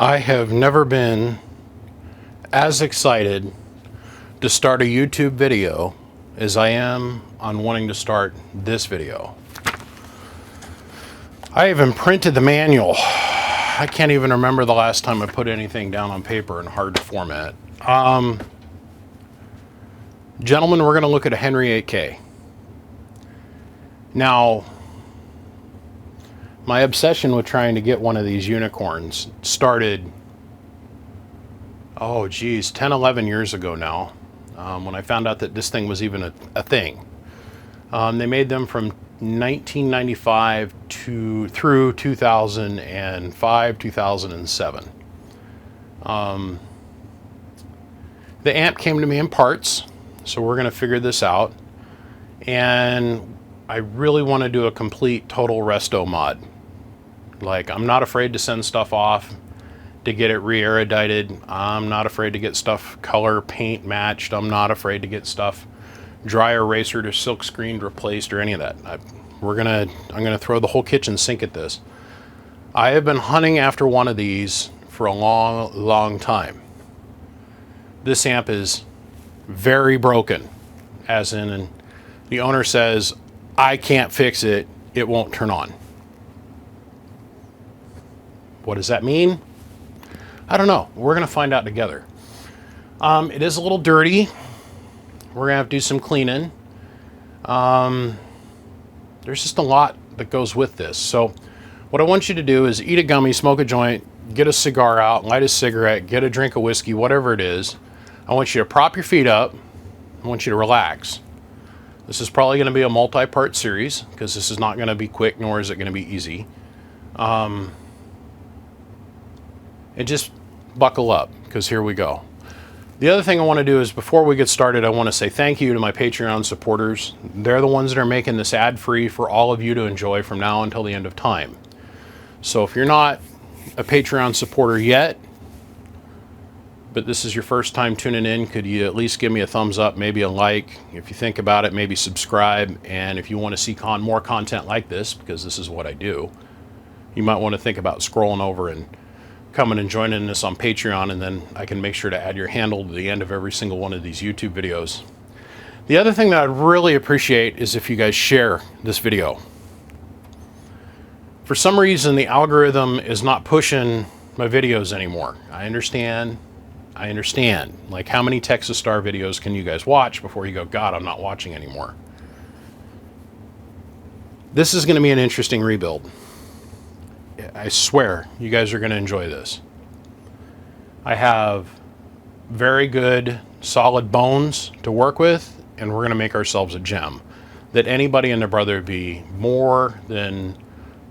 I have never been as excited to start a YouTube video as I am on wanting to start this video. I even printed the manual. I can't even remember the last time I put anything down on paper in hard format. Gentlemen, we're going to look at a Henry 8K. Now, my obsession with trying to get one of these unicorns started, 10, 11 years ago now, when I found out that this thing was even a thing. They made them from 1995 through 2005, 2007. The amp came to me in parts, so we're going to figure this out. And I really want to do a complete total resto mod. Like, I'm not afraid to send stuff off to get it re-erudited. I'm not afraid to get stuff color paint matched. I'm not afraid to get stuff dry erasered or silk screened replaced or any of that. I'm gonna throw the whole kitchen sink at this. I have been hunting after one of these for a long time. This amp is very broken, as in the owner says, I can't fix it, it won't turn on. What does that mean? I don't know. We're going to find out together. It is a little dirty. We're going to have to do some cleaning. There's just a lot that goes with this. So what I want you to do is eat a gummy, smoke a joint, get a cigar out, light a cigarette, get a drink of whiskey, whatever it is. I want you to prop your feet up. I want you to relax. This is probably going to be a multi-part series because this is not going to be quick, nor is it going to be easy. And just buckle up, because here we go. The other thing I want to do is, before we get started, I want to say thank you to my Patreon supporters. They're the ones that are making this ad-free for all of you to enjoy from now until the end of time. So if you're not a Patreon supporter yet, but this is your first time tuning in, could you at least give me a thumbs up, maybe a like? If you think about it, maybe subscribe. And if you want to see more content like this, because this is what I do, you might want to think about scrolling over and coming and joining us on Patreon, and then I can make sure to add your handle to the end of every single one of these YouTube videos. The other thing that I'd really appreciate is if you guys share this video. For some reason, the algorithm is not pushing my videos anymore. I understand. Like, how many Texas Star videos can you guys watch before you go, God, I'm not watching anymore? This is going to be an interesting rebuild. I swear you guys are going to enjoy this. I have very good, solid bones to work with, and we're going to make ourselves a gem that anybody and their brother would be more than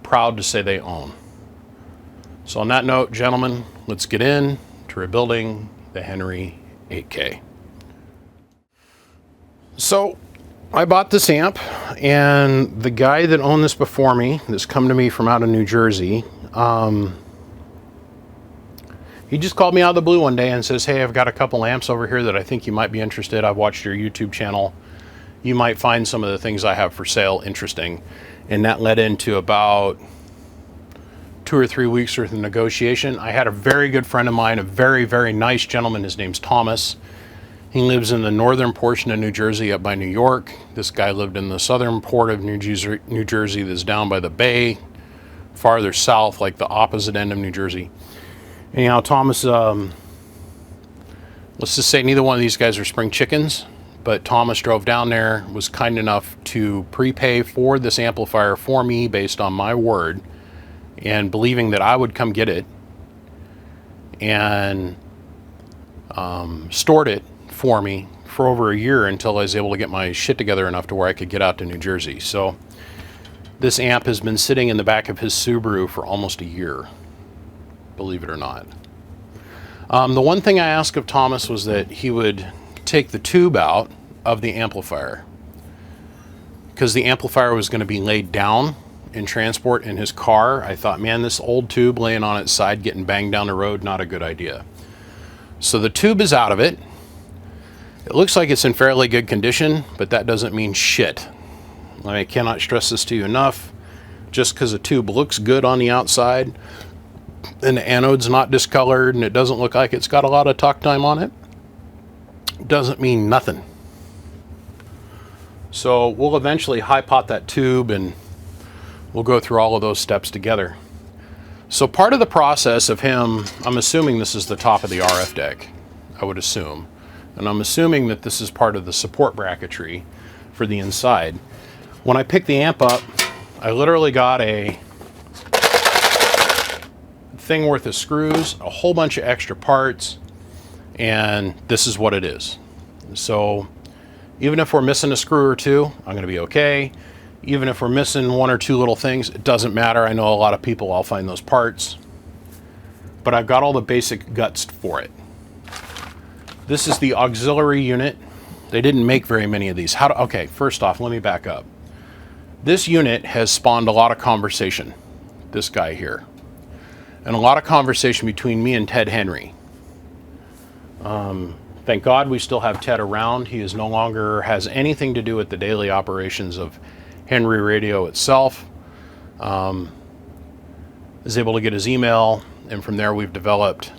proud to say they own. So on that note, gentlemen, let's get in to rebuilding the Henry 8K. So I bought this amp, and the guy that owned this before me, that's come to me from out of New Jersey, he just called me out of the blue one day and says, hey, I've got a couple amps over here that I think you might be interested. I've watched your YouTube channel. You might find some of the things I have for sale interesting. And that led into about 2 or 3 weeks worth of negotiation. I had a very good friend of mine, a very, very nice gentleman. His name's Thomas. He lives in the northern portion of New Jersey up by New York. This guy lived in the southern port of New Jersey that's down by the bay, farther south, like the opposite end of New Jersey. Anyhow, Thomas, let's just say neither one of these guys are spring chickens, but Thomas drove down there, was kind enough to prepay for this amplifier for me based on my word, and believing that I would come get it, and stored it for me for over a year until I was able to get my shit together enough to where I could get out to New Jersey. So this amp has been sitting in the back of his Subaru for almost a year, believe it or not. The one thing I asked of Thomas was that he would take the tube out of the amplifier, because the amplifier was going to be laid down in transport in his car. I thought, man, this old tube laying on its side getting banged down the road, not a good idea. So the tube is out of it. It looks like it's in fairly good condition, but that doesn't mean shit. I cannot stress this to you enough. Just because a tube looks good on the outside and the anode's not discolored and it doesn't look like it's got a lot of talk time on it, doesn't mean nothing. So we'll eventually high pot that tube and we'll go through all of those steps together. So part of the process of him, I'm assuming this is the top of the RF deck, I would assume. And I'm assuming that this is part of the support bracketry for the inside. When I picked the amp up, I literally got a thing worth of screws, a whole bunch of extra parts, and this is what it is. So even if we're missing a screw or two, I'm going to be okay. Even if we're missing one or two little things, it doesn't matter. I know a lot of people, I'll find those parts. But I've got all the basic guts for it. This is the auxiliary unit. They didn't make very many of these. Okay, first off, let me back up. This unit has spawned a lot of conversation, this guy here. And a lot of conversation between me and Ted Henry. Thank God we still have Ted around. He is no longer has anything to do with the daily operations of Henry Radio itself. Is able to get his email, and from there we've developed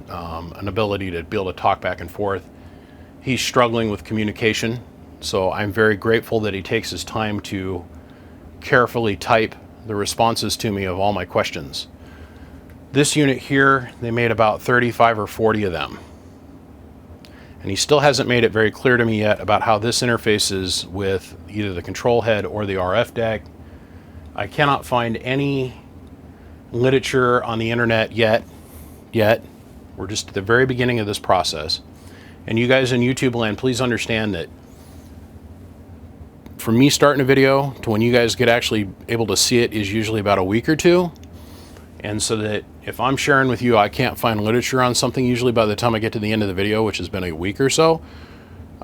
an ability to be able to talk back and forth. He's struggling with communication, so I'm very grateful that he takes his time to carefully type the responses to me of all my questions. This unit here, they made about 35 or 40 of them. And he still hasn't made it very clear to me yet about how this interfaces with either the control head or the RF deck. I cannot find any literature on the internet yet. We're just at the very beginning of this process. And you guys in YouTube land, please understand that from me starting a video to when you guys get actually able to see it is usually about a week or two. And so that if I'm sharing with you, I can't find literature on something, usually by the time I get to the end of the video, which has been a week or so,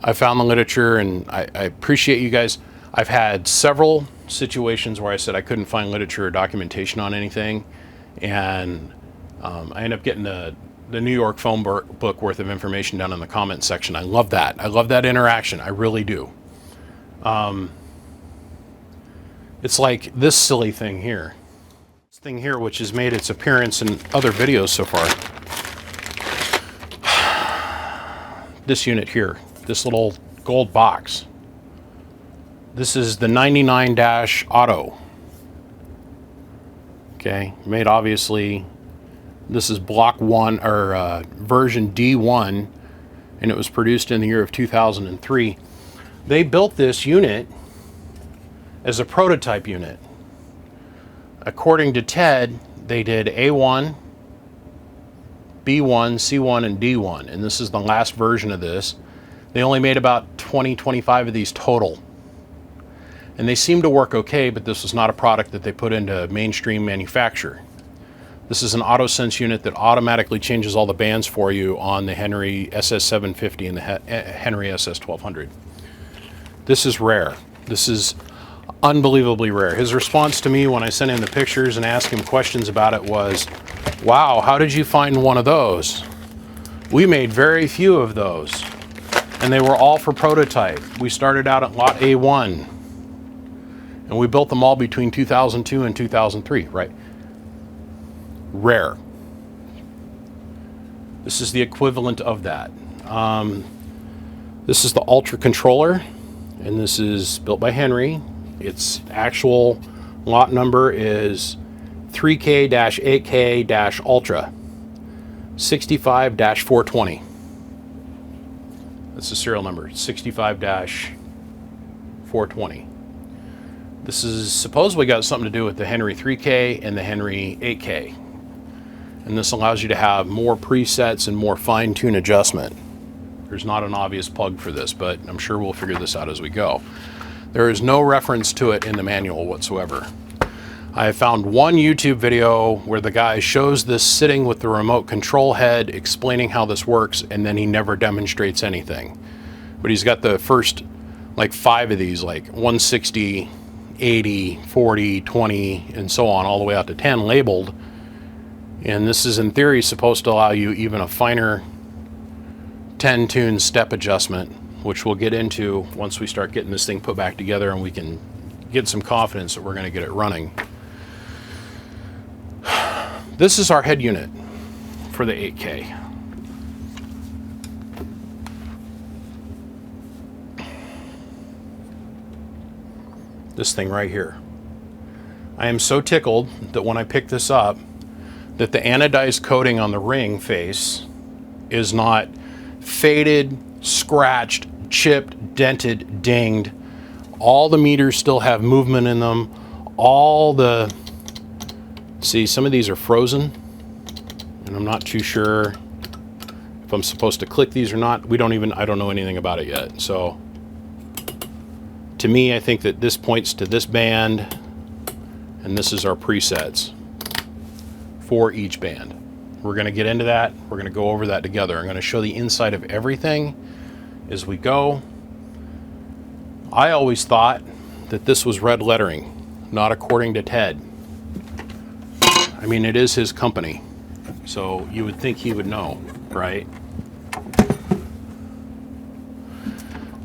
I found the literature, and I appreciate you guys. I've had several situations where I said I couldn't find literature or documentation on anything, and I end up getting the New York phone book worth of information down in the comment section. I love that. I love that interaction. I really do. It's like this silly thing here. Thing here, which has made its appearance in other videos so far. This unit here, this little gold box. This is the 99- Auto. Okay, made obviously. This is block 1 or version D1, and it was produced in the year of 2003. They built this unit as a prototype unit. According to Ted, they did A1, B1, C1, and D1, and this is the last version of this. They only made about 20, 25 of these total. And they seem to work okay, but this was not a product that they put into mainstream manufacture. This is an AutoSense unit that automatically changes all the bands for you on the Henry SS750 and the Henry SS1200. This is rare. This is unbelievably rare. His response to me when I sent him the pictures and asked him questions about it was, wow, how did you find one of those? We made very few of those, and they were all for prototype. We started out at lot A1, and we built them all between 2002 and 2003, right? Rare. This is the equivalent of that. This is the Ultra controller, and this is built by Henry. Its actual lot number is 3K-8K-Ultra 65-420. That's the serial number, 65-420. This is supposedly got something to do with the Henry 3K and the Henry 8K. And this allows you to have more presets and more fine-tune adjustment. There's not an obvious plug for this, but I'm sure we'll figure this out as we go. There is no reference to it in the manual whatsoever. I have found one YouTube video where the guy shows this sitting with the remote control head explaining how this works, and then he never demonstrates anything. But he's got the first like 5 of these, like 160, 80, 40, 20, and so on, all the way out to 10 labeled. And this is in theory supposed to allow you even a finer 10-tune step adjustment, which we'll get into once we start getting this thing put back together and we can get some confidence that we're going to get it running. This is our head unit for the 8K. This thing right here. I am so tickled that when I pick this up, that the anodized coating on the ring face is not faded, scratched, chipped, dented, dinged. All the meters still have movement in them. See, some of these are frozen, and I'm not too sure if I'm supposed to click these or not. I don't know anything about it yet. So to me, I think that this points to this band, and this is our presets for each band. We're going to get into that. We're going to go over that together. I'm going to show the inside of everything as we go. I always thought that this was red lettering, not according to Ted. I mean, it is his company, so you would think he would know, right?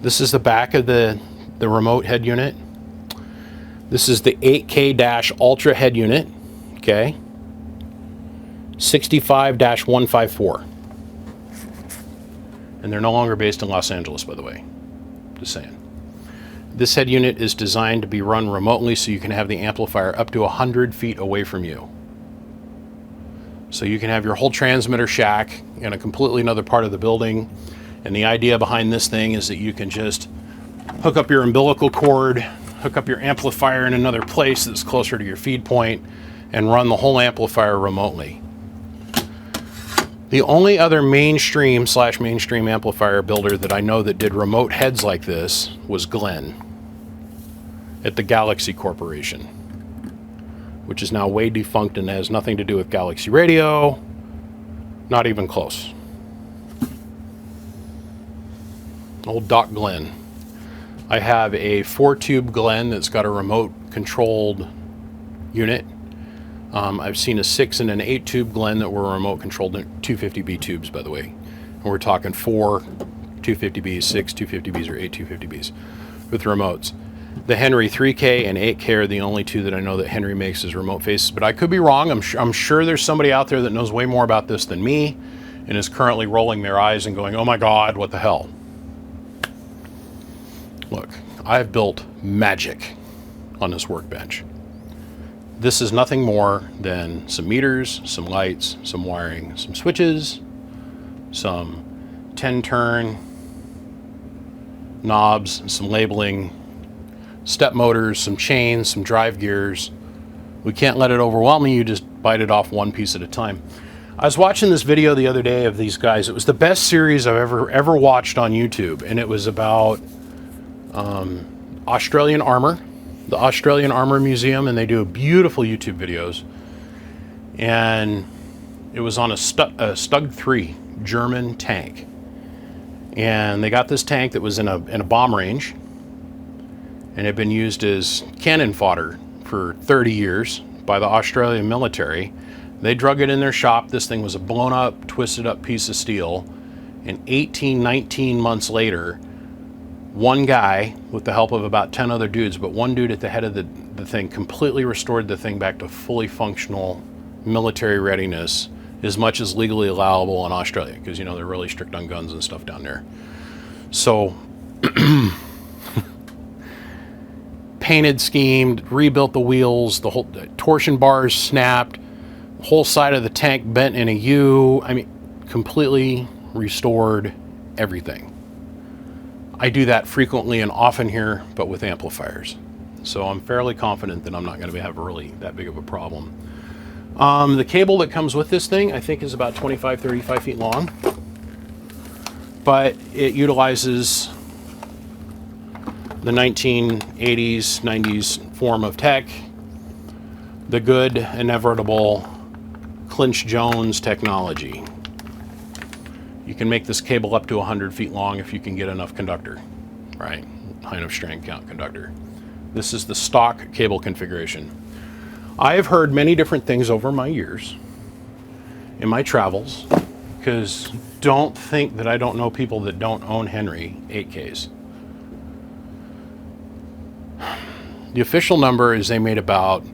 This is the back of the remote head unit. This is the 8K Ultra head unit, okay? 65-154. And they're no longer based in Los Angeles, by the way. Just saying. This head unit is designed to be run remotely so you can have the amplifier up to 100 feet away from you. So you can have your whole transmitter shack in a completely another part of the building. And the idea behind this thing is that you can just hook up your umbilical cord, hook up your amplifier in another place that's closer to your feed point, and run the whole amplifier remotely. The only other mainstream amplifier builder that I know that did remote heads like this was Glenn at the Galaxy Corporation, which is now way defunct and has nothing to do with Galaxy Radio. Not even close. Old Doc Glenn. I have a 4-tube Glenn that's got a remote controlled unit. I've seen a 6 and an 8-tube Glenn that were remote controlled, 250B tubes, by the way. And we're talking 4 250Bs, 6 250Bs, or 8 250Bs with remotes. The Henry 3K and 8K are the only two that I know that Henry makes as remote faces, but I could be wrong. I'm sure there's somebody out there that knows way more about this than me and is currently rolling their eyes and going, oh my God, what the hell? Look, I've built magic on this workbench. This is nothing more than some meters, some lights, some wiring, some switches, some 10-turn knobs, some labeling, step motors, some chains, some drive gears. We can't let it overwhelm you, just bite it off one piece at a time. I was watching this video the other day of these guys. It was the best series I've ever watched on YouTube, and it was about Australian armor, the Australian Armor Museum, and they do beautiful YouTube videos. And it was on a Stug 3 German tank, and they got this tank that was in a bomb range, and had been used as cannon fodder for 30 years by the Australian military. They drug it in their shop. This thing was a blown up, twisted up piece of steel. And 19 months later, one guy, with the help of about 10 other dudes, but one dude at the head of the thing, completely restored the thing back to fully functional military readiness, as much as legally allowable in Australia, because, you know, they're really strict on guns and stuff down there. So painted, schemed, rebuilt the wheels, the whole torsion bars snapped, the whole side of the tank bent in a U. I mean, completely restored everything. I do that frequently and often here, but with amplifiers. So I'm fairly confident that I'm not going to have really that big of a problem. The cable that comes with this thing, I think, is about 25, 35 feet long, but it utilizes the 1980s, 90s form of tech, the good, inevitable Clinch Jones technology. You can make this cable up to 100 feet long if you can get enough conductor, right? High enough strand count conductor. This is the stock cable configuration. I have heard many different things over my years in my travels, because don't think that I don't know people that don't own Henry 8Ks. The official number is they made about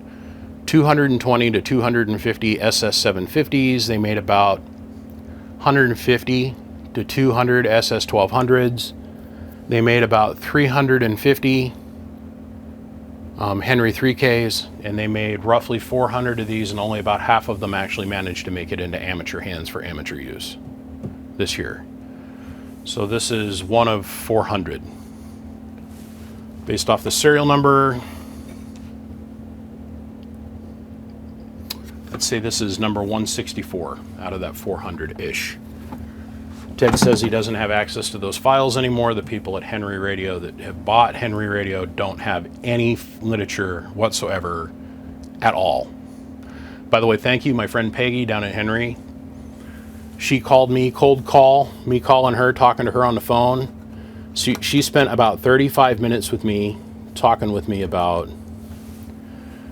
220 to 250 SS750s. They made about 150 to 200 SS1200s. They made about 350 Henry 3Ks, and they made roughly 400 of these, and only about half of them actually managed to make it into amateur hands for amateur use this year. So this is one of 400. Based off the serial number, let's say this is number 164 out of that 400-ish. Ted says he doesn't have access to those files anymore. The people at Henry Radio that have bought Henry Radio don't have any literature whatsoever at all. By the way, thank you, my friend Peggy down at Henry. She called me, cold call, me calling her, talking to her on the phone. She spent about 35 minutes with me, talking with me about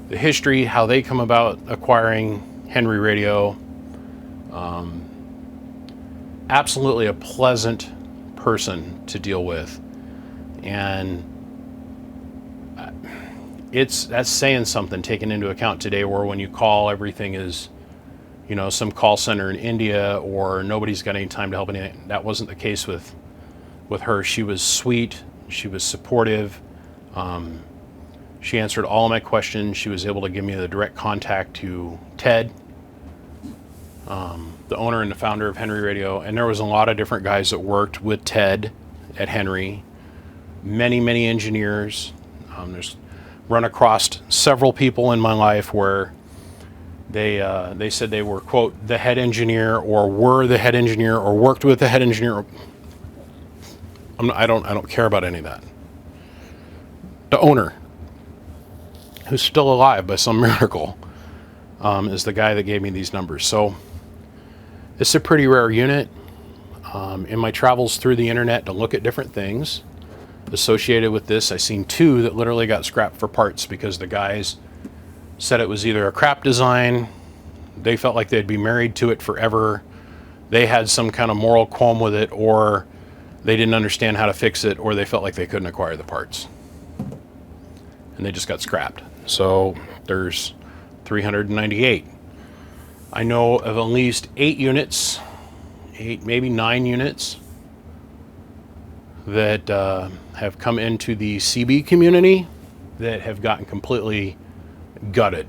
the history, how they come about acquiring Henry Radio. Absolutely a pleasant person to deal with, and that's saying something, taken into account today, where when you call, everything is, you know, some call center in India, or nobody's got any time to help anything. That wasn't the case with her. She was sweet, she was supportive, she answered all of my questions. She was able to give me the direct contact to Ted, the owner and the founder of Henry Radio. And there was a lot of different guys that worked with Ted at Henry, many engineers. There's run across several people in my life where they said they were, quote, the head engineer, or were the head engineer, or worked with the head engineer. I don't care about any of that. The owner, who's still alive by some miracle, is the guy that gave me these numbers. So it's a pretty rare unit. In my travels through the internet to look at different things associated with this, I seen two that literally got scrapped for parts because the guys said it was either a crap design, they felt like they'd be married to it forever, they had some kind of moral qualm with it, or they didn't understand how to fix it, or they felt like they couldn't acquire the parts. And they just got scrapped. So there's 398. I know of at least 8 units, 8, maybe 9 units that have come into the CB community that have gotten completely gutted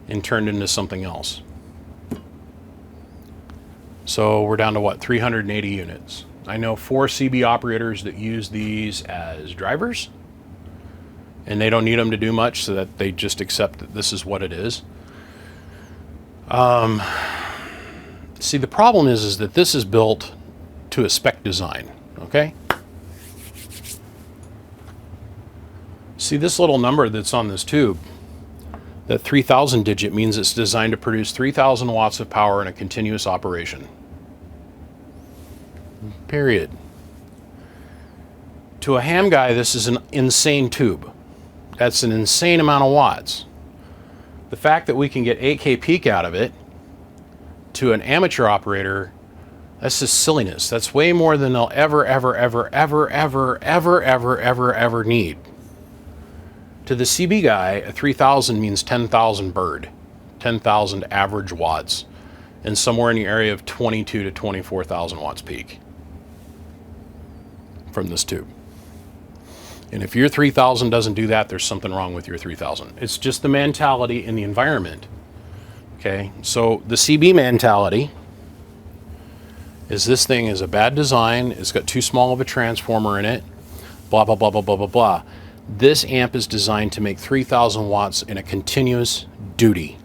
and turned into something else. So we're down to what, 380 units. I know 4 CB operators that use these as drivers, and they don't need them to do much, so that they just accept that this is what it is. See, the problem is that this is built to a spec design, okay? See this little number that's on this tube, that 3000 digit means it's designed to produce 3000 watts of power in a continuous operation. Period. To a ham guy, this is an insane tube. That's an insane amount of watts. The fact that we can get 8K peak out of it, to an amateur operator, that's just silliness. That's way more than they'll ever need. To the CB guy, a 3000 means 10,000 bird, 10,000 average watts, and somewhere in the area of 22 to 24,000 watts peak from this tube. And if your 3000 doesn't do that, there's something wrong with your 3000. It's just the mentality in the environment. Okay, so the CB mentality is this thing is a bad design, it's got too small of a transformer in it, blah, blah, blah, blah, blah, blah, blah. This amp is designed to make 3000 watts in a continuous duty.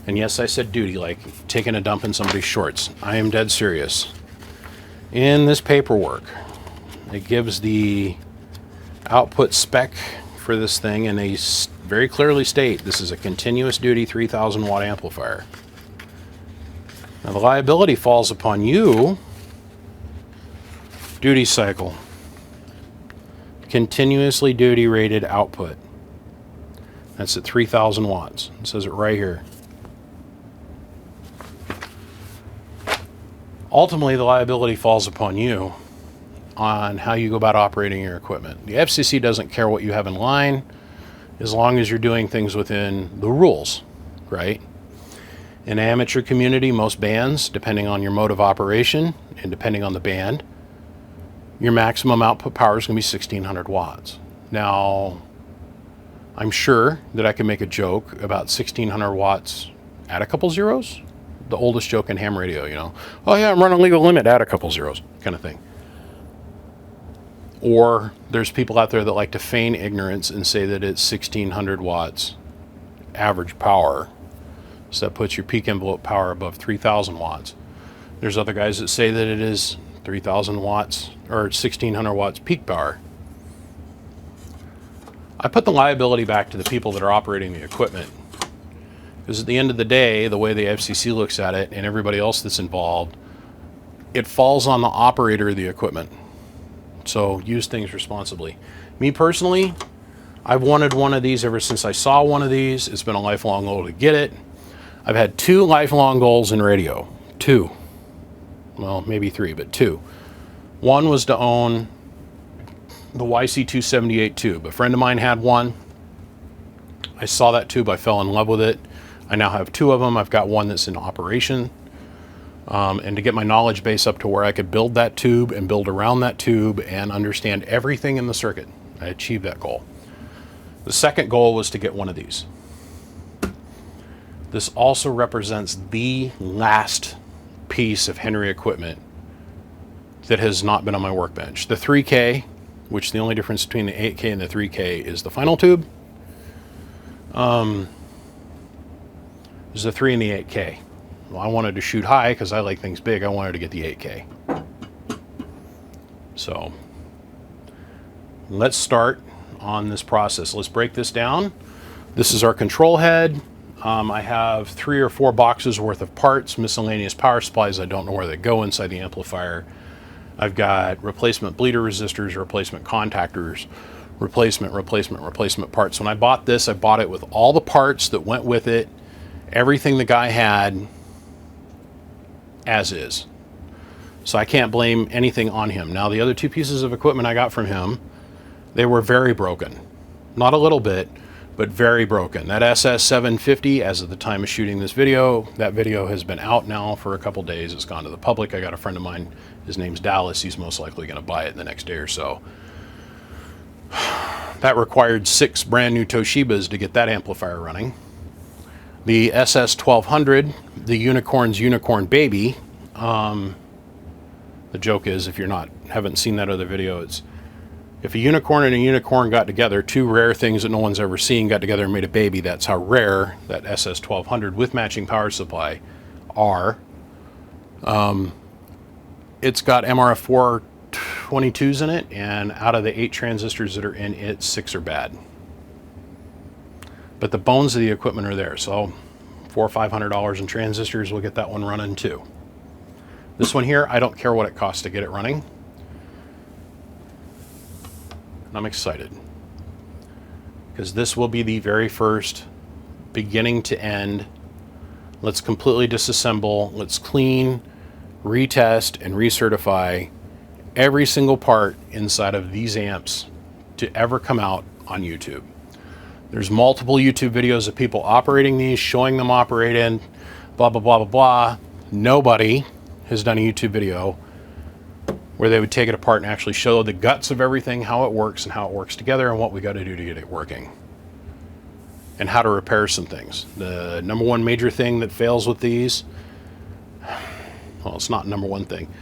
And yes, I said duty, like taking a dump in somebody's shorts. I am dead serious. In this paperwork, it gives the output spec for this thing, and they very clearly state this is a continuous duty 3000 watt amplifier. Now the liability falls upon you. Duty cycle. Continuously duty rated output. That's at 3000 watts. It says it right here. Ultimately, the liability falls upon you on how you go about operating your equipment. The FCC doesn't care what you have in line. as long as you're doing things within the rules, right? In the amateur community, most bands, depending on your mode of operation and depending on the band, your maximum output power is going to be 1600 watts. Now, I'm sure that I can make a joke about 1600 watts at a couple zeros. The oldest joke in ham radio, you know. Oh yeah, I'm running legal limit at a couple zeros, kind of thing. Or there's people out there that like to feign ignorance and say that it's 1600 watts average power. So that puts your peak envelope power above 3000 watts. There's other guys that say that it is 3000 watts or 1600 watts peak power. I put the liability back to the people that are operating the equipment. Because at the end of the day, the way the FCC looks at it and everybody else that's involved, it falls on the operator of the equipment. So use things responsibly. Me personally, I've wanted one of these ever since I saw one of these. It's been a lifelong goal to get it. I've had 2 lifelong goals in radio. 2. Well, maybe 3, but 2. One was to own the YC278 tube. A friend of mine had one. I saw that tube. I fell in love with it. I now have 2 of them. I've got one that's in operation. And to get my knowledge base up to where I could build that tube and build around that tube and understand everything in the circuit. I achieved that goal. The second goal was to get one of these. This also represents the last piece of Henry equipment that has not been on my workbench. The 3K, which the only difference between the 8K and the 3K is the final tube. There's the 3 and the 8K. Well, I wanted to shoot high because I like things big. I wanted to get the 8K. So let's start on this process. Let's break this down. This is our control head. I have 3 or 4 boxes worth of parts, miscellaneous power supplies. I don't know where they go inside the amplifier. I've got replacement bleeder resistors, replacement contactors, replacement parts. When I bought this, I bought it with all the parts that went with it, everything the guy had as is. So I can't blame anything on him. Now, the other 2 pieces of equipment I got from him, they were very broken. Not a little bit, but very broken. That SS750, as of the time of shooting this video, that video has been out now for a couple days. It's gone to the public. I got a friend of mine, his name's Dallas. He's most likely going to buy it in the next day or so. That required 6 brand new Toshibas to get that amplifier running. The SS1200, the unicorn's unicorn baby. The joke is, if you're haven't seen that other video, it's if a unicorn and a unicorn got together, 2 rare things that no one's ever seen got together and made a baby. That's how rare that SS1200 with matching power supply are. It's got MRF4 22s in it, and out of the 8 transistors that are in it, 6 are bad. But the bones of the equipment are there, so $400 or $500 in transistors will get that one running too. This one here, I don't care what it costs to get it running. And I'm excited because this will be the very first beginning to end. Let's completely disassemble, let's clean, retest, and recertify every single part inside of these amps to ever come out on YouTube. There's multiple YouTube videos of people operating these, showing them operating, blah, blah, blah, blah, blah. Nobody has done a YouTube video where they would take it apart and actually show the guts of everything, how it works and how it works together and what we got to do to get it working. And how to repair some things. The number one major thing that fails with these, well, it's not number one thing.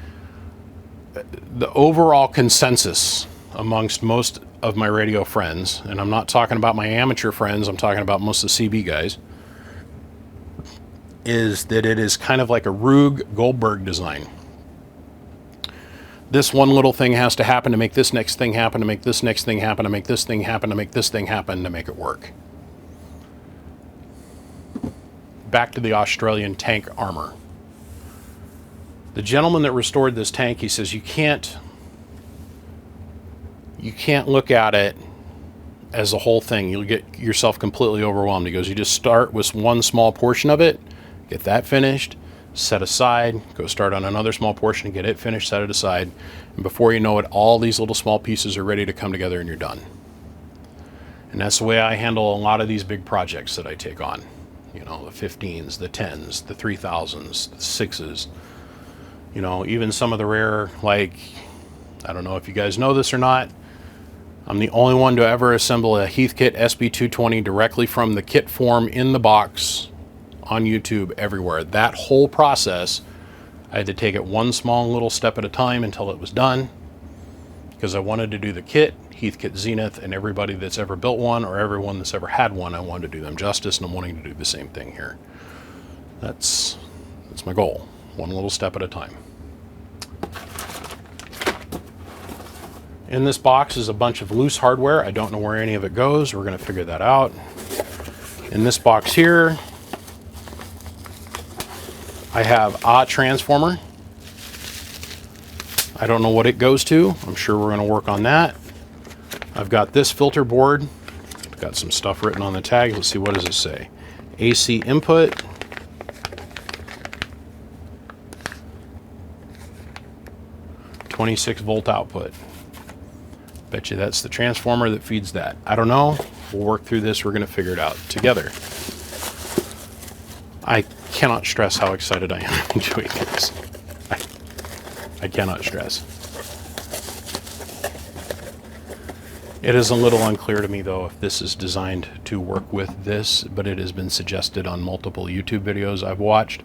The overall consensus amongst most of my radio friends, and I'm not talking about my amateur friends, I'm talking about most of the CB guys, is that it is kind of like a Rube Goldberg design. This one little thing has to happen to make this next thing happen, to make this next thing happen, to make this thing happen, to make this thing happen, to make it work. Back to the Australian tank armor. The gentleman that restored this tank, he says, you can't look at it as the whole thing. You'll get yourself completely overwhelmed. He goes, you just start with one small portion of it, get that finished, set aside, go start on another small portion, get it finished, set it aside, and before you know it, all these little small pieces are ready to come together and you're done. And that's the way I handle a lot of these big projects that I take on. You know, the 15s, the 10s, the 3000s, the 6s. You know, even some of the rare, like, I don't know if you guys know this or not, I'm the only one to ever assemble a Heathkit SB220 directly from the kit form in the box on YouTube everywhere. That whole process, I had to take it one small little step at a time until it was done, because I wanted to do the kit, Heathkit Zenith, and everybody that's ever built one or everyone that's ever had one, I wanted to do them justice, and I'm wanting to do the same thing here. That's my goal, one little step at a time. In this box is a bunch of loose hardware. I don't know where any of it goes. We're going to figure that out. In this box here, I have a transformer. I don't know what it goes to. I'm sure we're going to work on that. I've got this filter board. I've got some stuff written on the tag. Let's see, what does it say? AC input. "26-volt output." Bet you that's the transformer that feeds that. I don't know. We'll work through this. We're going to figure it out together. I cannot stress how excited I am doing this. I cannot stress. It is a little unclear to me, though, if this is designed to work with this, but it has been suggested on multiple YouTube videos I've watched.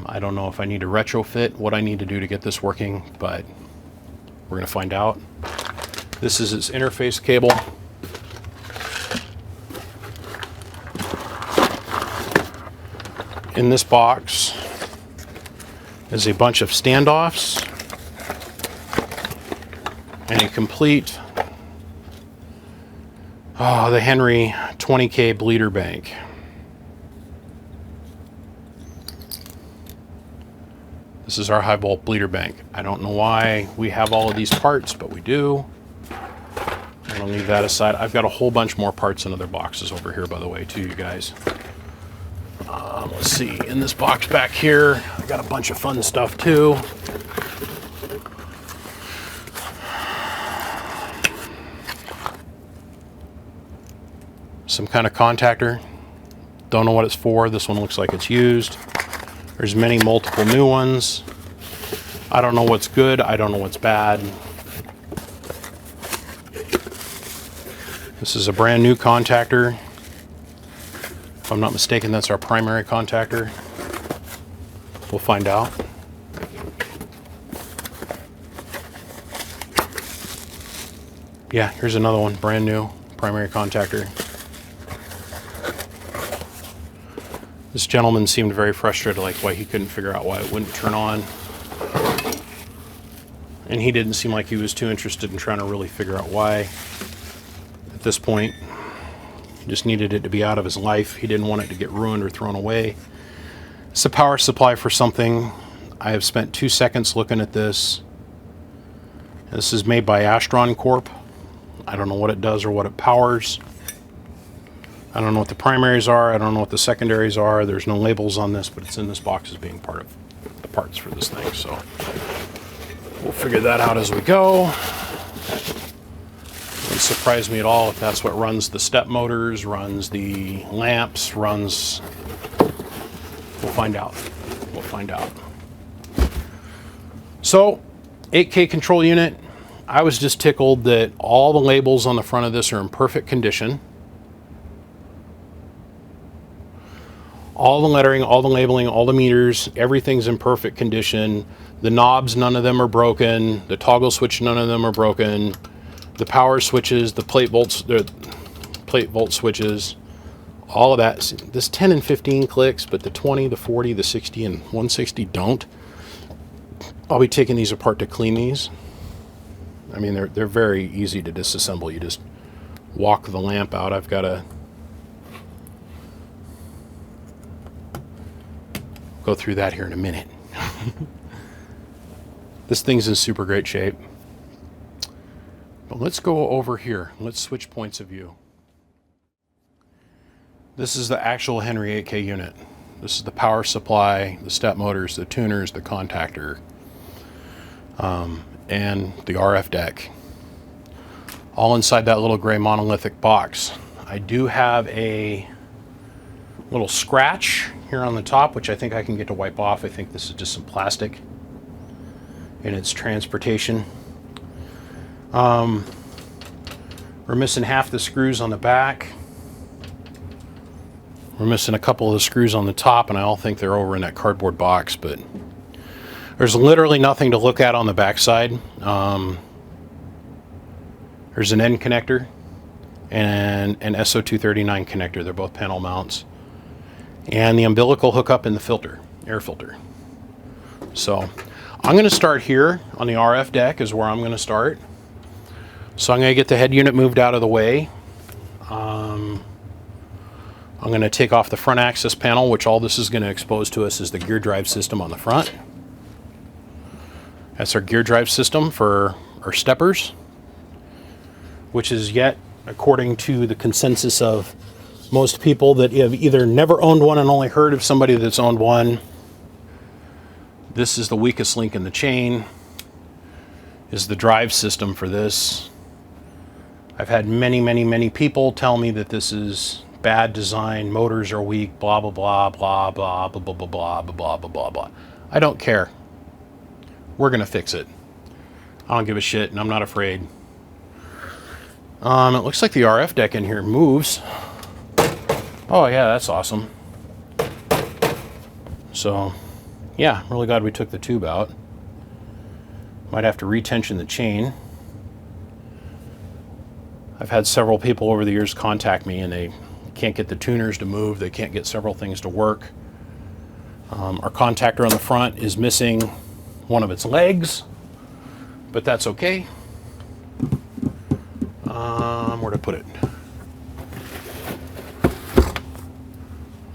I don't know if I need to retrofit what I need to do to get this working, but we're going to find out. This is its interface cable. In this box is a bunch of standoffs and a complete, the Henry 20K bleeder bank. This is our high volt bleeder bank. I don't know why we have all of these parts, but we do. I'm gonna leave that aside. I've got a whole bunch more parts in other boxes over here, by the way, too, you guys. Let's see, in this box back here, I got a bunch of fun stuff too. Some kind of contactor. Don't know what it's for. This one looks like it's used. There's multiple new ones. I don't know what's good. I don't know what's bad. This is a brand new contactor. If I'm not mistaken, that's our primary contactor. We'll find out. Yeah, here's another one, brand new, primary contactor. This gentleman seemed very frustrated, like why he couldn't figure out why it wouldn't turn on. And he didn't seem like he was too interested in trying to really figure out why. At this point, he just needed it to be out of his life. He didn't want it to get ruined or thrown away. It's a power supply for something. I have spent 2 seconds looking at this. This is made by Astron Corp. I don't know what it does or what it powers. I don't know what the primaries are. I don't know what the secondaries are. There's no labels on this, but it's in this box as being part of the parts for this thing. So we'll figure that out as we go. It wouldn't surprise me at all if that's what runs the step motors, runs the lamps, runs... We'll find out. We'll find out. So, 8K control unit. I was just tickled that all the labels on the front of this are in perfect condition. All the lettering, all the labeling, all the meters, everything's in perfect condition. The knobs, none of them are broken. The toggle switch, none of them are broken. The power switches, the plate volt switches, all of that. This 10 and 15 clicks, but the 20, the 40, the 60, and 160 don't. I'll be taking these apart to clean these. I mean, they're very easy to disassemble. You just walk the lamp out. I've got to go through that here in a minute. This thing's in super great shape. But let's go over here. Let's switch points of view. This is the actual Henry 8K unit. This is the power supply, the step motors, the tuners, the contactor, and the RF deck. all inside that little gray monolithic box. I do have a little scratch here on the top, which I think I can get to wipe off. I think this is just some plastic in its transportation. We're missing half the screws on the back. We're missing a couple of the screws on the top, and I all think they're over in that cardboard box, but there's literally nothing to look at on the back side. There's an end connector and an SO239 connector. They're both panel mounts. And the umbilical hookup in the filter, air filter. So I'm going to start here on the RF deck is where I'm going to start. So I'm going to get the head unit moved out of the way. I'm going to take off the front access panel, which all this is going to expose to us is the gear drive system on the front. That's our gear drive system for our steppers, which is yet, according to the consensus of most people that have either never owned one and only heard of somebody that's owned one, this is the weakest link in the chain, is the drive system for this. I've had many people tell me that this is bad design, motors are weak, blah, blah, blah, blah, blah, blah, blah, blah, blah, blah, blah, blah, blah. I don't care. We're gonna fix it. I don't give a shit, and I'm not afraid. It looks like the RF deck in here moves. Oh yeah, that's awesome. So, yeah, really glad we took the tube out. Might have to retension the chain. I've had several people over the years contact me and they can't get the tuners to move. They can't get several things to work. Our contactor on the front is missing one of its legs, but that's okay. Where to put it?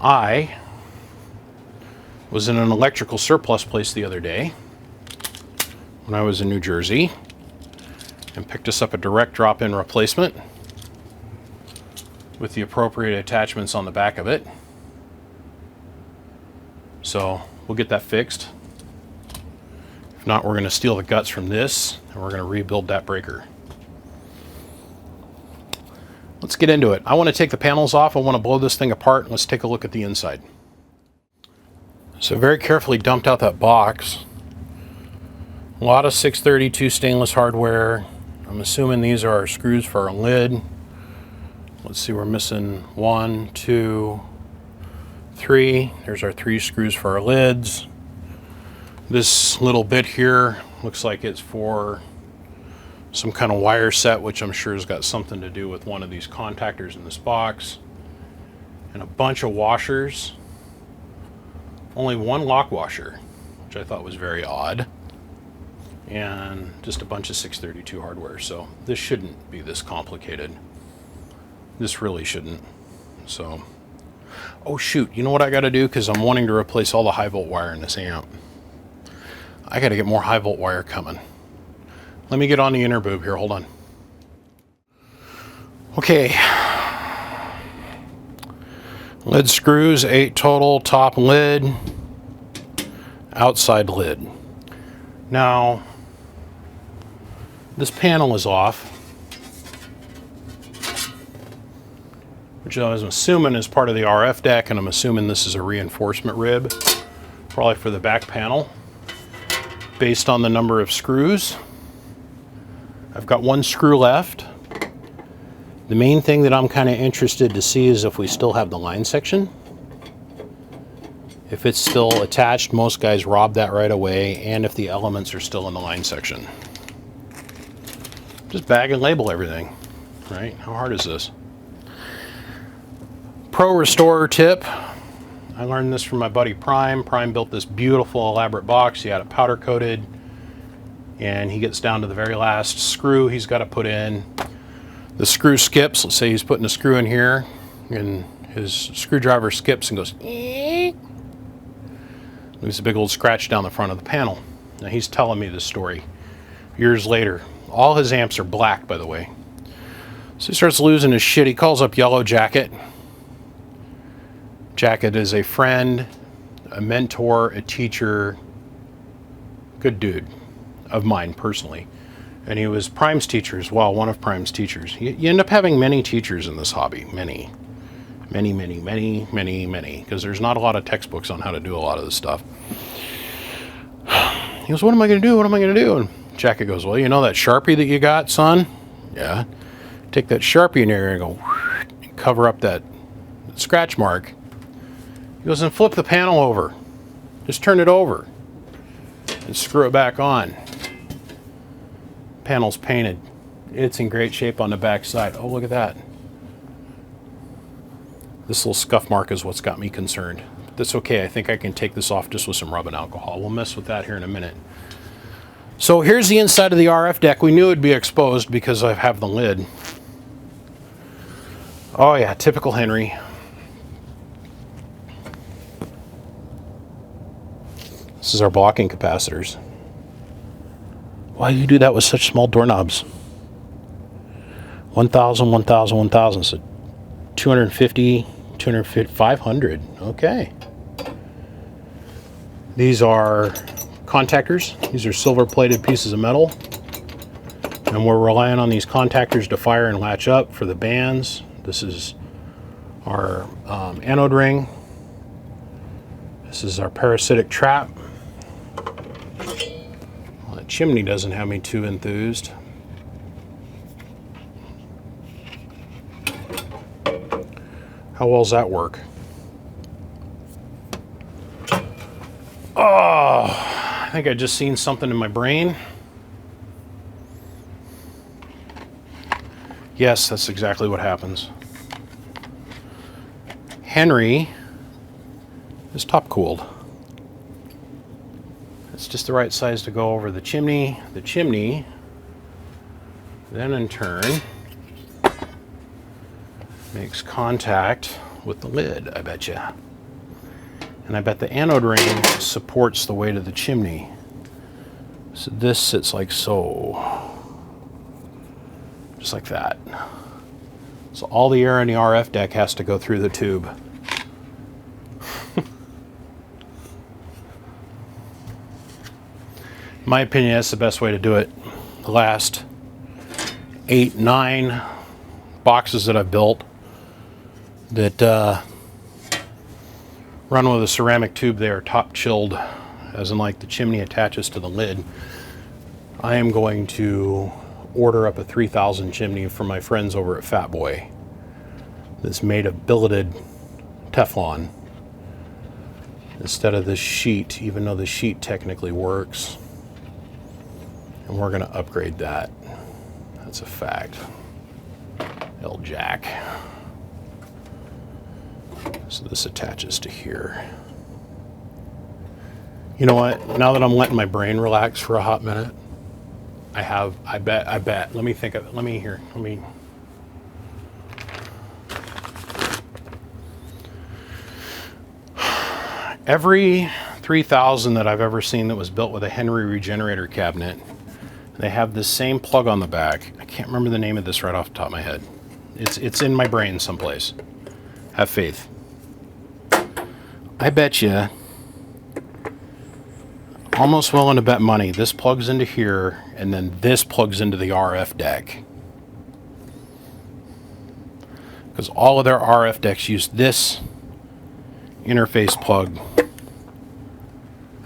I was in an electrical surplus place the other day when I was in New Jersey and picked us up a direct drop-in replacement with the appropriate attachments on the back of it. So we'll get that fixed. If not, we're going to steal the guts from this and we're going to rebuild that breaker. Let's get into it. I want to take the panels off. I want to blow this thing apart and let's take a look at the inside. So very carefully dumped out that box. A lot of 632 stainless hardware. I'm assuming these are our screws for our lid. Let's see, we're missing 1, 2, 3. There's our 3 screws for our lids. This little bit here looks like it's for some kind of wire set, which I'm sure has got something to do with one of these contactors in this box. And a bunch of washers. Only one lock washer, which I thought was very odd. And just a bunch of 632 hardware. So this shouldn't be this complicated. This really shouldn't. So, oh shoot, you know what I gotta do? Because I'm wanting to replace all the high volt wire in this amp. I gotta get more high volt wire coming. Let me get on the inner boob here, hold on. Okay. Lid screws, 8 total, top lid, outside lid. Now, this panel is off, which I was assuming is part of the RF deck, and I'm assuming this is a reinforcement rib, probably for the back panel, based on the number of screws. I've got 1 screw left. The main thing that I'm kind of interested to see is if we still have the line section. If it's still attached, most guys rob that right away, and if the elements are still in the line section. Just bag and label everything, right? How hard is this? Pro Restorer tip. I learned this from my buddy Prime. Prime built this beautiful elaborate box. He had it powder coated. And he gets down to the very last screw he's got to put in. The screw skips. Let's say he's putting a screw in here and his screwdriver skips and goes eek. Leaves a big old scratch down the front of the panel. Now he's telling me this story years later. All his amps are black, by the way. So he starts losing his shit. He calls up Yellow Jacket. Jacket is a friend, a mentor, a teacher, good dude of mine personally. And he was Prime's teacher as well, one of Prime's teachers. You end up having many teachers in this hobby, many, because there's not a lot of textbooks on how to do a lot of this stuff. He goes, what am I going to do? What am I going to do? And Jacket goes, well, you know that Sharpie that you got, son? Yeah. Take that Sharpie in there and go and cover up that scratch mark. He goes, and flip the panel over. Just turn it over and screw it back on. Panel's painted. It's in great shape on the back side. Oh, look at that. This little scuff mark is what's got me concerned. But that's okay. I think I can take this off just with some rubbing alcohol. We'll mess with that here in a minute. So here's the inside of the RF deck. We knew it would be exposed because I have the lid. Oh yeah, typical Henry. This is our blocking capacitors. Why do you do that with such small doorknobs? 1,000, 1,000, 1,000. So 250, 250, 500. Okay. These are contactors. These are silver-plated pieces of metal. And we're relying on these contactors to fire and latch up for the bands. This is our anode ring. This is our parasitic trap. Well, that chimney doesn't have me too enthused. How well does that work? Oh, I think I just seen something in my brain. Yes, that's exactly what happens. Henry is top cooled. It's just the right size to go over the chimney. The chimney, then in turn, makes contact with the lid, I bet you. And I bet the anode ring supports the weight of the chimney. So this sits like so. Just like that. So all the air in the RF deck has to go through the tube. In my opinion, that's the best way to do it. The last 8, 9 boxes that I've built that run with a ceramic tube, they are top chilled, as in like the chimney attaches to the lid. I am going to order up a 3000 chimney from my friends over at Fat Boy that's made of billeted Teflon instead of this sheet, even though the sheet technically works. And we're going to upgrade that. That's a fact. L jack. So this attaches to here. You know what? Now that I'm letting my brain relax for a hot minute, I bet. Let me think of it. Let me. Every 3000 that I've ever seen that was built with a Henry regenerator cabinet, they have this same plug on the back. I can't remember the name of this right off the top of my head. It's in my brain someplace. Have faith. I bet you, almost willing to bet money, this plugs into here, and then this plugs into the RF deck. Because all of their RF decks use this interface plug.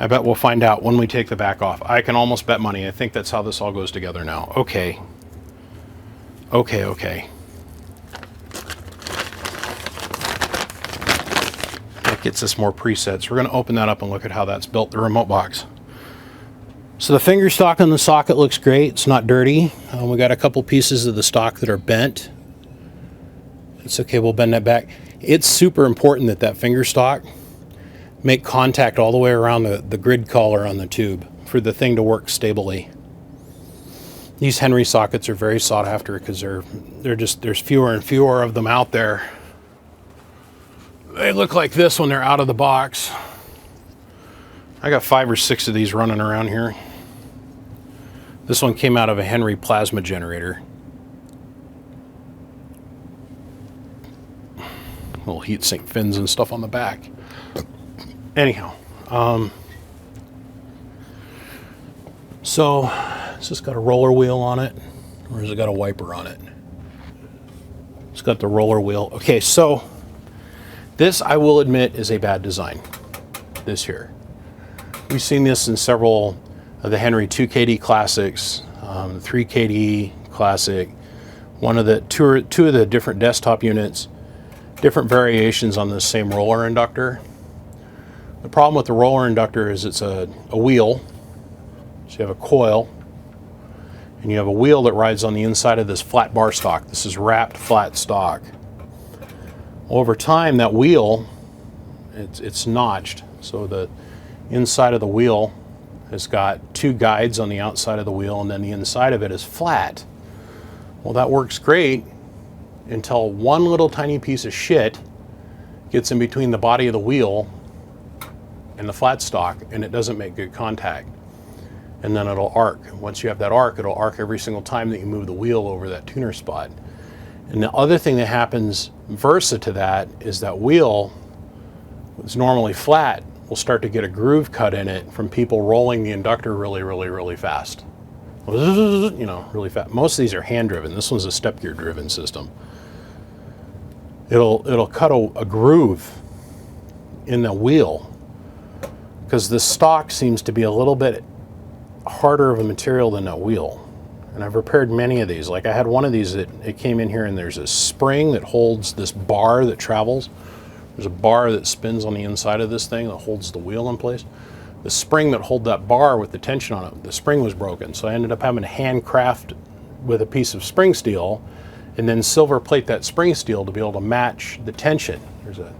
I bet we'll find out when we take the back off. I can almost bet money. I think that's how this all goes together now. Okay. That gets us more presets. We're going to open that up and look at how that's built, the remote box. So the finger stock on the socket looks great. It's not dirty. We got a couple pieces of the stock that are bent. It's okay, we'll bend that back. It's super important that that finger stock make contact all the way around the grid collar on the tube for the thing to work stably. These Henry sockets are very sought after because there's fewer and fewer of them out there. They look like this when they're out of the box. I got 5 or 6 of these running around here. This one came out of a Henry plasma generator. Little heatsink fins and stuff on the back. Anyhow, so Has this got a roller wheel on it, or has it got a wiper on it? It's got the roller wheel. Okay, so this, I will admit, is a bad design. This here. We've seen this in several of the Henry 2KD classics, 3KD classic, two of the different desktop units, different variations on this same roller inductor. The problem with the roller inductor is it's a wheel. So you have a coil, and you have a wheel that rides on the inside of this flat bar stock. This is wrapped flat stock. Over time, that wheel, it's notched. So the inside of the wheel has got two guides on the outside of the wheel, and then the inside of it is flat. Well, that works great until one little tiny piece of shit gets in between the body of the wheel and the flat stock, and it doesn't make good contact. And then it'll arc. Once you have that arc, it'll arc every single time that you move the wheel over that tuner spot. And the other thing that happens versa to that is that wheel, it's normally flat, will start to get a groove cut in it from people rolling the inductor really, really, really fast. You know, really fast. Most of these are hand driven. This one's a step gear driven system. It'll cut a groove in the wheel because the stock seems to be a little bit harder of a material than that wheel. And I've repaired many of these. Like I had one of these that it came in here and there's a spring that holds this bar that travels. There's a bar that spins on the inside of this thing that holds the wheel in place. The spring that holds that bar with the tension on it, the spring was broken. So I ended up having to handcraft with a piece of spring steel and then silver plate that spring steel to be able to match the tension. There's a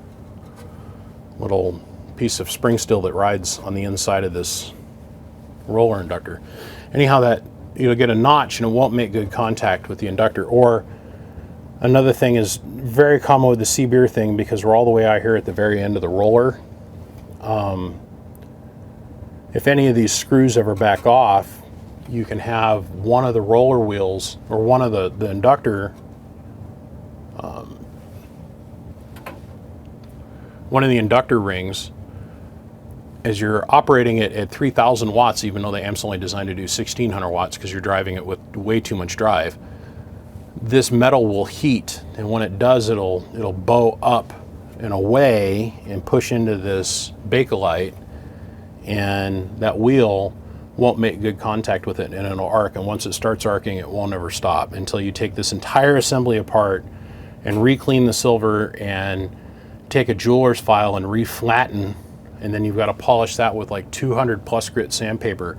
little piece of spring steel that rides on the inside of this roller inductor. Anyhow, that you'll get a notch and it won't make good contact with the inductor. Or another thing is very common with the Seebeer thing, because we're all the way out here at the very end of the roller. If any of these screws ever back off, you can have one of the roller wheels or one of the inductor, one of the inductor rings, as you're operating it at 3,000 watts, even though the amp's only designed to do 1,600 watts because you're driving it with way too much drive, this metal will heat, and when it does, it'll bow up and away and push into this Bakelite, and that wheel won't make good contact with it and it'll arc, and once it starts arcing, it won't ever stop until you take this entire assembly apart and re-clean the silver and take a jeweler's file and re-flatten, and then you've got to polish that with like 200 plus grit sandpaper,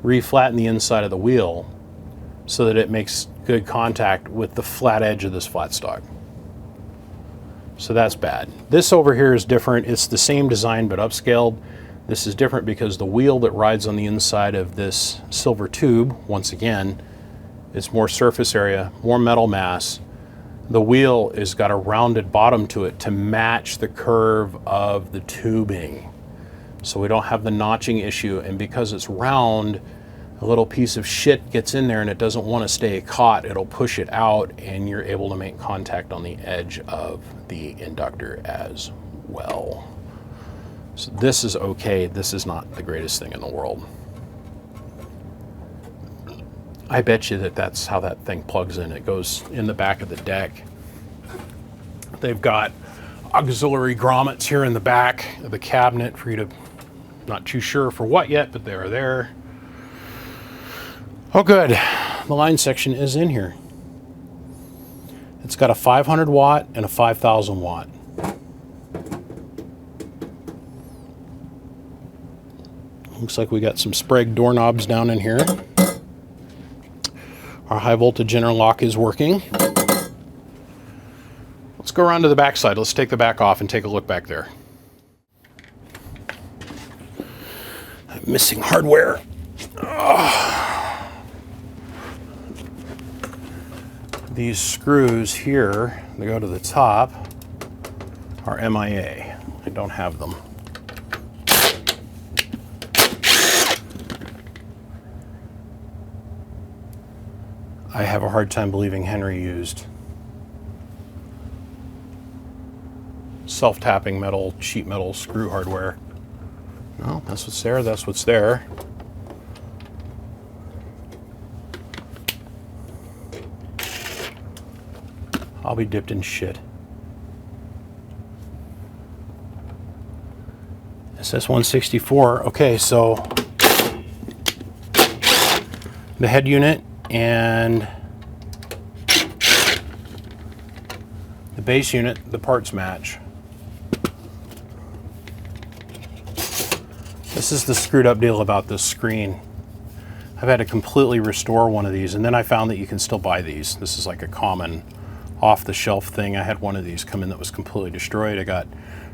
re-flatten the inside of the wheel so that it makes good contact with the flat edge of this flat stock. So that's bad. This over here is different. It's the same design but upscaled. This is different because the wheel that rides on the inside of this silver tube, once again, it's more surface area, more metal mass. The wheel has got a rounded bottom to it to match the curve of the tubing. So we don't have the notching issue, and because it's round, a little piece of shit gets in there and it doesn't want to stay caught. It'll push it out and you're able to make contact on the edge of the inductor as well. So this is okay. This is not the greatest thing in the world. I bet you that that's how that thing plugs in. It goes in the back of the deck. They've got auxiliary grommets here in the back of the cabinet for you to, not too sure for what yet, but they're there. Oh good, the line section is in here. It's got a 500 watt and a 5,000 watt. Looks like we got some Sprague doorknobs down in here. Our high voltage interlock is working. Let's go around to the back side. Let's take the back off and take a look back there. I'm missing hardware. These screws here that go to the top are MIA. I don't have them. I have a hard time believing Henry used self-tapping metal, sheet metal screw hardware. No, that's what's there, that's what's there. I'll be dipped in shit. SS164. Okay, so the head unit and the base unit, the parts match. This is the screwed up deal about this screen. I've had to completely restore one of these, and then I found that you can still buy these. This is like a common off-the-shelf thing. I had one of these come in that was completely destroyed. I got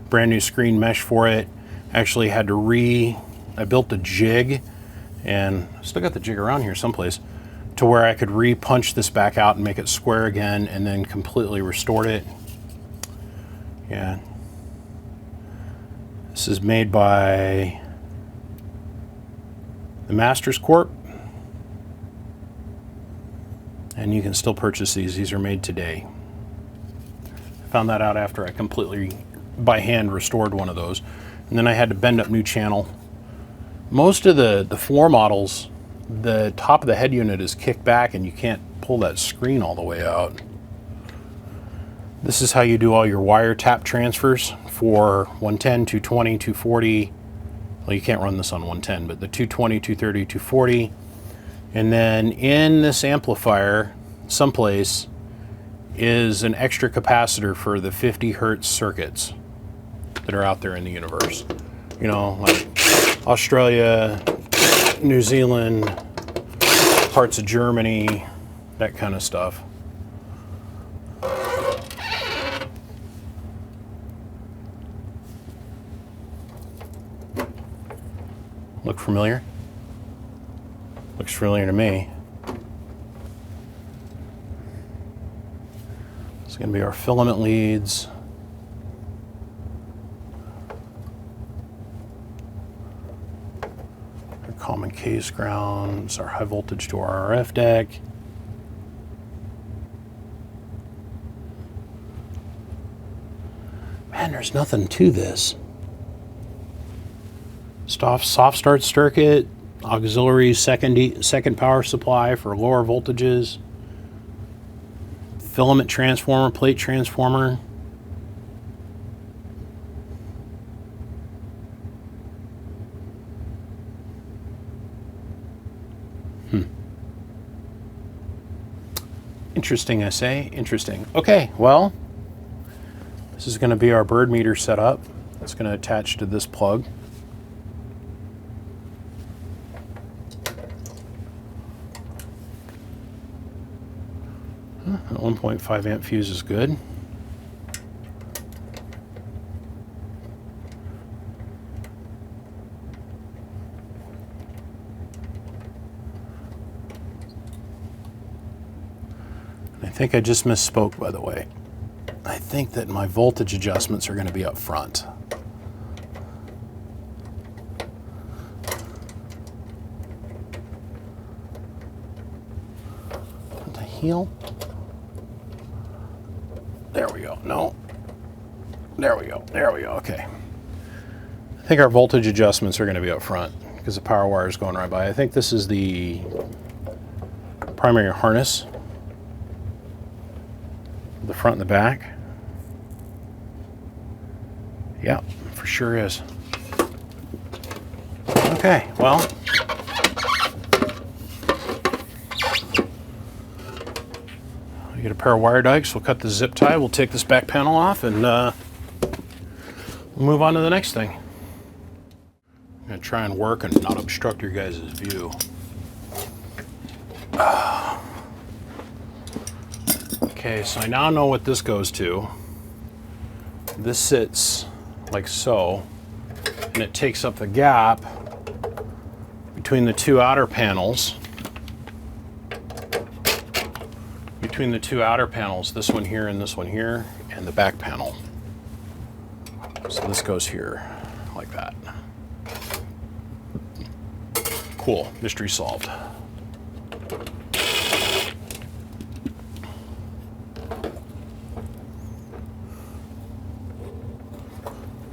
brand new screen mesh for it. Actually had to I built a jig, and I still got the jig around here someplace, to where I could re-punch this back out and make it square again, and then completely restored it. Yeah. This is made by the Masters Corp, and you can still purchase these. These are made today. I found that out after I completely by hand restored one of those, and then I had to bend up new channel. Most of the floor models, the top of the head unit is kicked back and you can't pull that screen all the way out. This is how you do all your wire tap transfers for 110, 220, 240. Well, you can't run this on 110, but the 220, 230, 240. And then in this amplifier, someplace, is an extra capacitor for the 50 hertz circuits that are out there in the universe. You know, like Australia, New Zealand, parts of Germany, that kind of stuff. Look familiar? Looks familiar to me. It's going to be our filament leads. Our common case grounds, our high voltage to our RF deck. Man, there's nothing to this. Soft start circuit, auxiliary second power supply for lower voltages, filament transformer, plate transformer. Interesting, I say. Interesting. Okay, well, this is going to be our bird meter setup. It's going to attach to this plug. 1.5 amp fuse is good. I think I just misspoke, by the way. I think that my voltage adjustments are going to be up front. What the hell? There we go. No. There we go. There we go. Okay. I think our voltage adjustments are going to be up front because the power wire is going right by. I think this is the primary harness. The front and the back. Yeah, for sure is. Okay, well. We get a pair of wire dikes. We'll cut the zip tie. We'll take this back panel off and we'll move on to the next thing. I'm going to try and work and not obstruct your guys' view. Okay, so I now know what this goes to. This sits like so, and it takes up the gap between the two outer panels. Between the two outer panels, this one here and this one here, and the back panel. So this goes here, like that. Cool, mystery solved.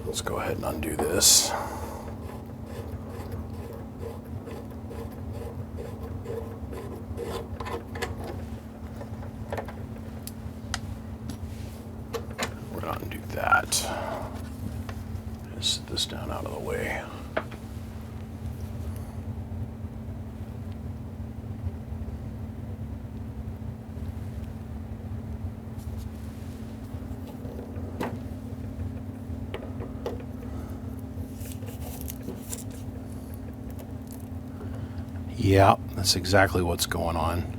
Let's go ahead and undo this. Yeah, that's exactly what's going on.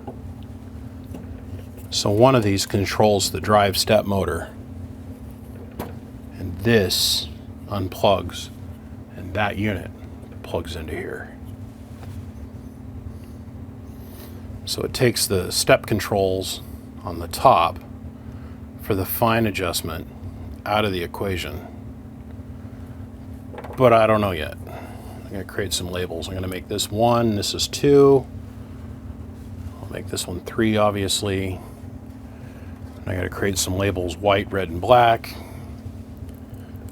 So one of these controls the drive step motor, and this unplugs, and that unit plugs into here. So it takes the step controls on the top for the fine adjustment out of the equation. But I don't know yet. I'm going to create some labels. I'm going to make this 1, this is 2. I'll make this one 3, obviously. I got to create some labels, white, red, and black.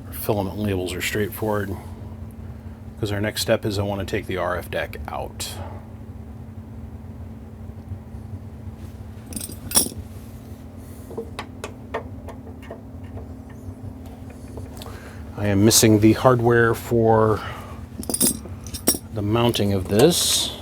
Our filament labels are straightforward, because our next step is I want to take the RF deck out. I am missing the hardware for the mounting of this.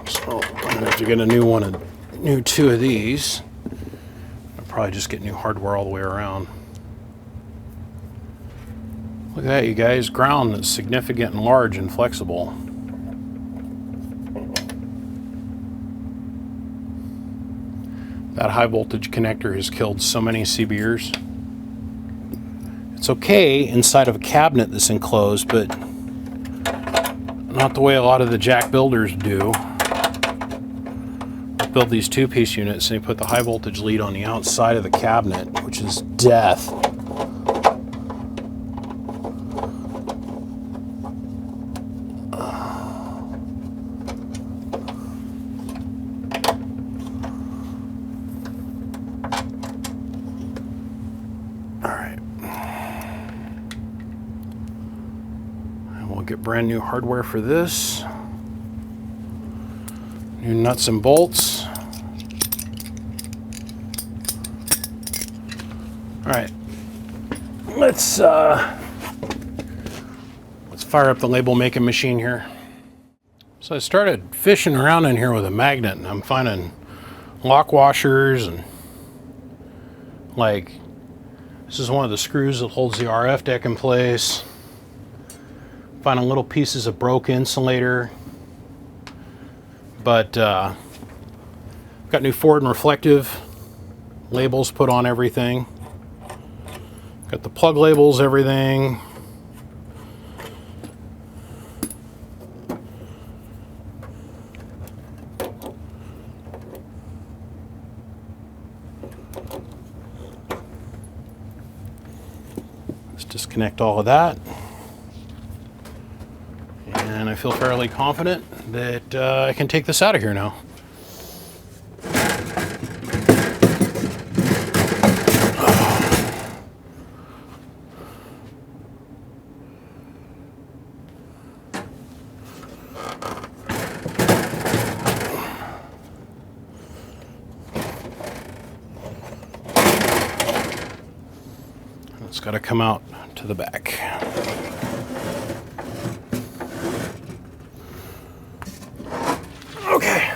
So I'm gonna have to get a new 2 of these. I'll probably just get new hardware all the way around. Look at that, you guys. Ground that's significant and large and flexible. That high voltage connector has killed so many CBers. It's okay inside of a cabinet that's enclosed, but not the way a lot of the jack builders do. They build these 2-piece units and they put the high voltage lead on the outside of the cabinet, which is death. Get brand new hardware for this. New nuts and bolts. All right, let's fire up the label making machine here. So I started fishing around in here with a magnet, and I'm finding lock washers, and like this is one of the screws that holds the RF deck in place. Finding little pieces of broke insulator, but got new Ford and reflective labels put on everything. Got the plug labels, everything. Let's disconnect all of that. And I feel fairly confident that I can take this out of here now. It's got to come out to the back. Okay.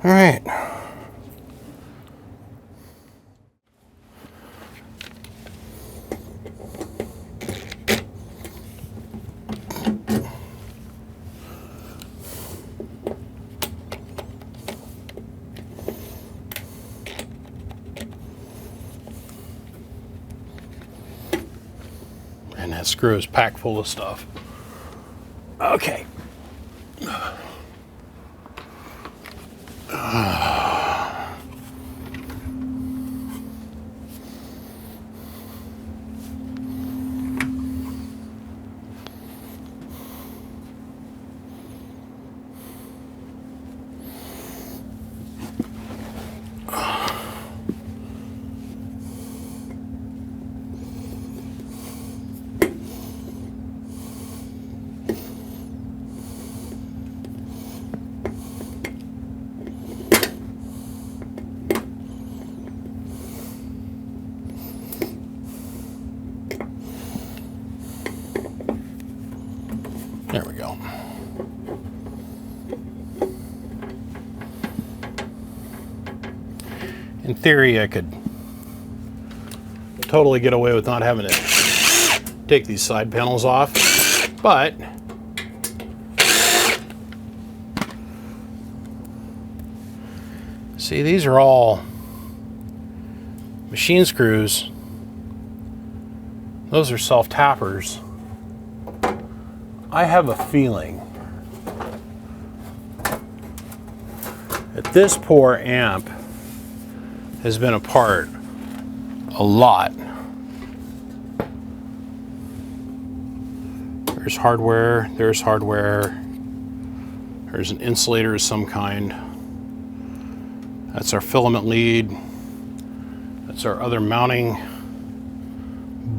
All right. And that screw is packed full of stuff. Okay. In theory, I could totally get away with not having to take these side panels off, but see, these are all machine screws. Those are self-tappers. I have a feeling that this poor amp has been apart a lot. There's hardware, there's hardware, there's an insulator of some kind. That's our filament lead. That's our other mounting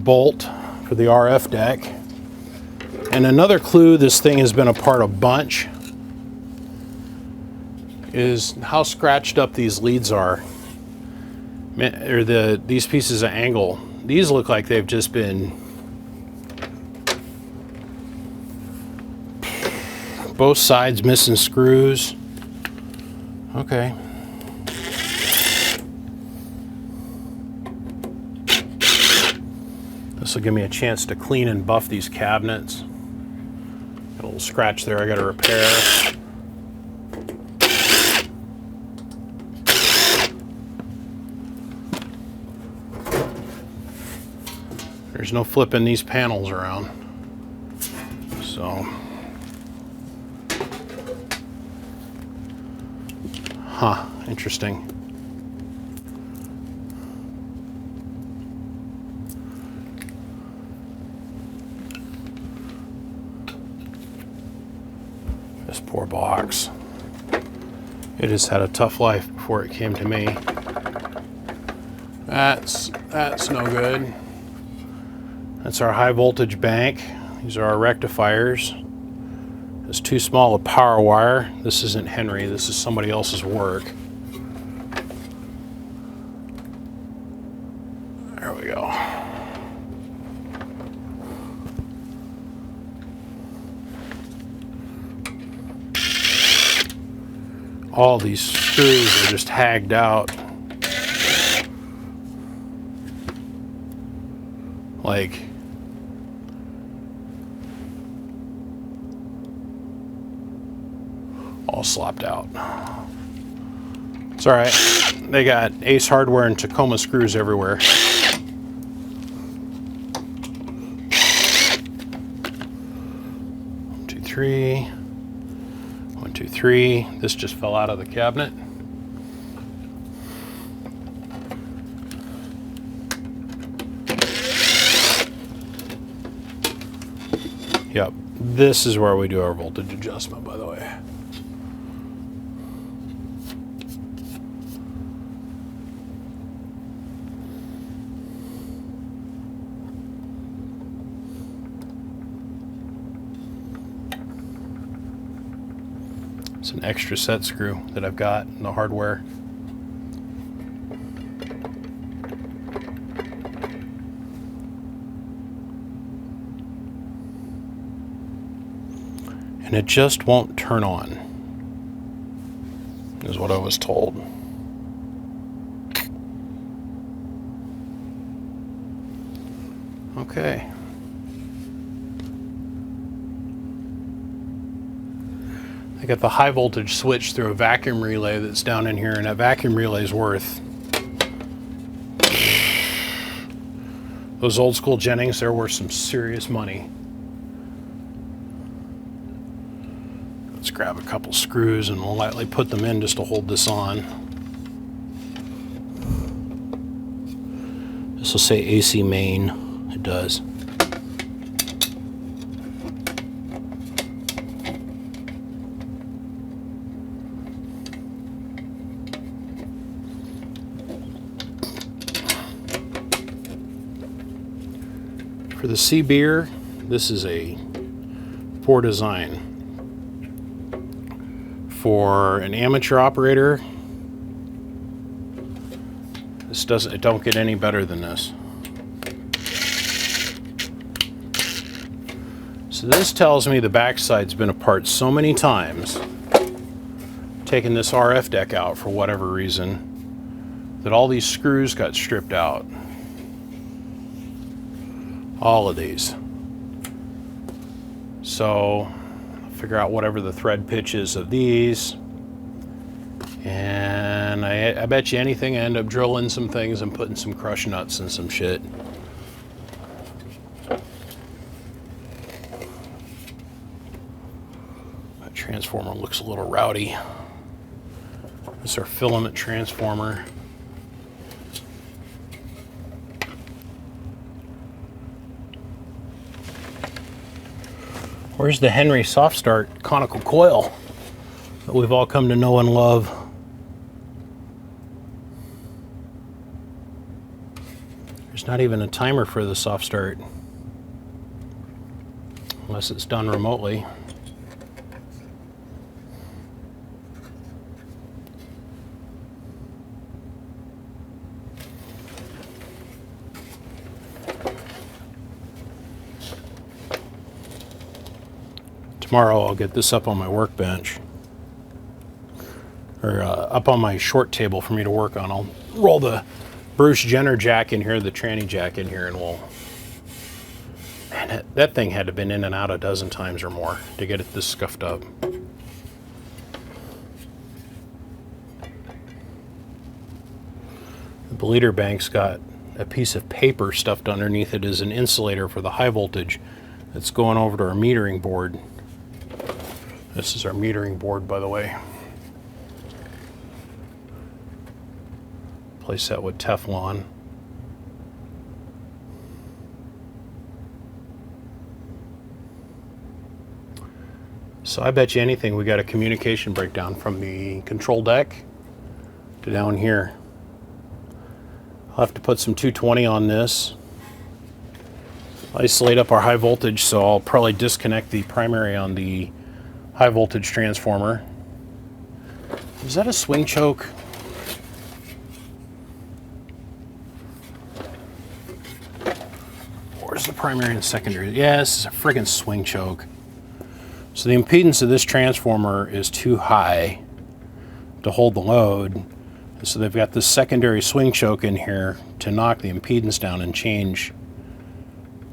bolt for the RF deck. And another clue this thing has been apart a bunch is how scratched up these leads are. Or these pieces of angle. These look like they've just been both sides missing screws. Okay. This will give me a chance to clean and buff these cabinets. Got a little scratch there I got to repair. There's no flipping these panels around. So, interesting. This poor box. It has had a tough life before it came to me. That's no good. That's our high voltage bank. These are our rectifiers. It's too small a power wire. This isn't Henry, this is somebody else's work. There we go. All these screws are just hagged out. Like, all slopped out. It's all right. They got Ace Hardware and Tacoma screws everywhere. 1, 2, 3. 1, 2, 3. This just fell out of the cabinet. Yep, this is where we do our voltage adjustment, by the way. It's an extra set screw that I've got in the hardware. And it just won't turn on, is what I was told. Okay. I got the high voltage switch through a vacuum relay that's down in here, and that vacuum relay is worth, those old school Jennings, they're worth some serious money. Let's grab a couple screws and we'll lightly put them in just to hold this on. This will say AC main. It does. For the C-Beer, this is a poor design. For an amateur operator, it don't get any better than this. So this tells me the backside's been apart so many times, taking this RF deck out for whatever reason, that all these screws got stripped out. All of these. So I'll figure out whatever the thread pitch is of these. And I bet you anything I end up drilling some things and putting some crush nuts and some shit. That transformer looks a little rowdy. This is our filament transformer. Where's the Henry Soft Start conical coil that we've all come to know and love? There's not even a timer for the Soft Start, unless it's done remotely. Tomorrow I'll get this up on my workbench, or up on my short table for me to work on. I'll roll the Bruce Jenner jack in here, the tranny jack in here, and we'll... Man, that thing had to have been in and out a dozen times or more to get it this scuffed up. The bleeder bank's got a piece of paper stuffed underneath it as an insulator for the high voltage that's going over to our metering board. This is our metering board, by the way. Place that with Teflon. So I bet you anything we got a communication breakdown from the control deck to down here. I'll have to put some 220 on this. Isolate up our high voltage, so I'll probably disconnect the primary on the high voltage transformer. Is that a swing choke? Where's the primary and secondary? Yeah, this is a friggin' swing choke. So the impedance of this transformer is too high to hold the load. So they've got this secondary swing choke in here to knock the impedance down and change.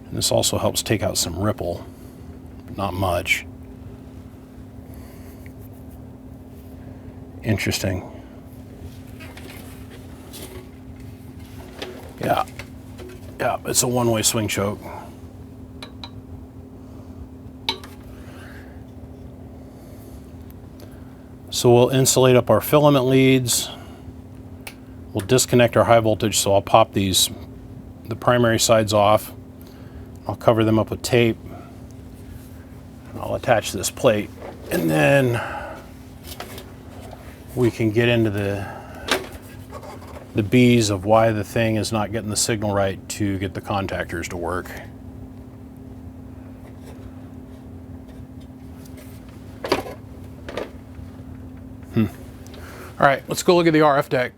And this also helps take out some ripple, but not much. Interesting. Yeah, it's a one-way swing choke. So we'll insulate up our filament leads. We'll disconnect our high voltage, so I'll pop the primary sides off. I'll cover them up with tape. I'll attach this plate, and then we can get into the B's of why the thing is not getting the signal right to get the contactors to work. All right, let's go look at the RF deck.